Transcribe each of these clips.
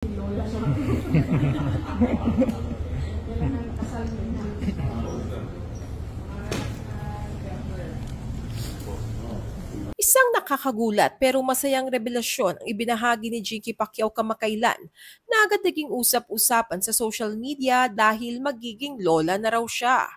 Lola siya. Kailangan kasal mo na. Isang nakakagulat pero masayang revelasyon ang ibinahagi ni Jinky Pacquiao kamakailan na agad naging usap-usapan sa social media dahil magiging lola na raw siya.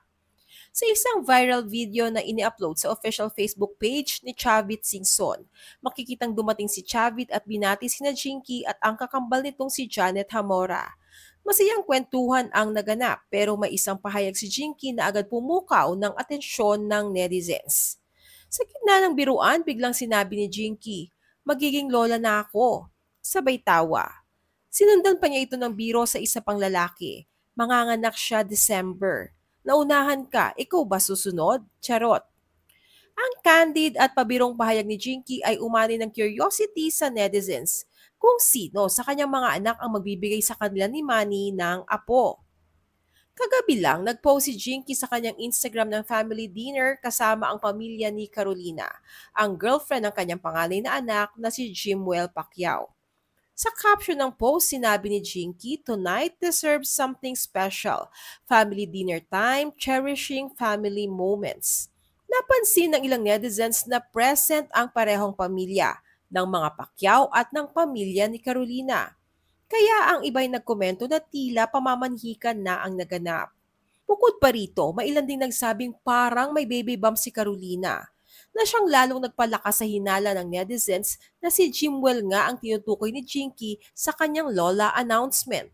Sa isang viral video na ini-upload sa official Facebook page ni Chavit Singson, makikitang dumating si Chavit at binati sina Jinky at ang kakambal nitong si Janet Hamora. Masayang kwentuhan ang naganap pero may isang pahayag si Jinky na agad pumukaw ng atensyon ng netizens. Sa gitna ng biruan, biglang sinabi ni Jinky, "Magiging lola na ako." Sabay tawa. Sinundan pa niya ito ng biro sa isa pang lalaki. Manganganak siya December. Naunahan ka, ikaw ba susunod? Charot. Ang candid at pabirong pahayag ni Jinky ay umani ng curiosity sa netizens kung sino sa kanyang mga anak ang magbibigay sa kanila ni Manny ng apo. Kagabi lang, nag-post si Jinky sa kanyang Instagram ng family dinner kasama ang pamilya ni Carolina, ang girlfriend ng kanyang panganay na anak na si Jimwell Pacquiao. Sa caption ng post, sinabi ni Jinky, "Tonight deserves something special. Family dinner time, cherishing family moments." Napansin ng ilang netizens na present ang parehong pamilya ng mga Pacquiao at ng pamilya ni Carolina. Kaya ang iba'y nagkomento na tila pamamanhikan na ang naganap. Bukod pa rito, mailan ding nagsabing parang may baby bump si Carolina, na siyang lalong nagpalakas sa hinala ng netizens na si Jimwell nga ang tinutukoy ni Jinky sa kanyang lola announcement.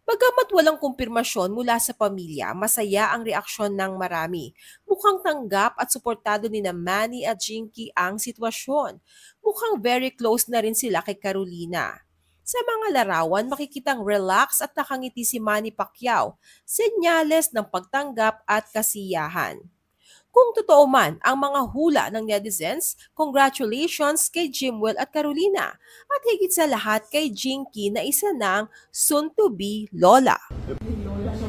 Bagamat walang kumpirmasyon mula sa pamilya, masaya ang reaksyon ng marami. Mukhang tanggap at suportado ni na Manny at Jinky ang sitwasyon. Mukhang very close na rin sila kay Carolina. Sa mga larawan, makikitang relax at nakangiti si Manny Pacquiao, senyales ng pagtanggap at kasiyahan. Kung totoo man ang mga hula ng netizens, congratulations kay Jimwell at Carolina at higit sa lahat kay Jinky na isa ng soon-to-be lola. Lola siya.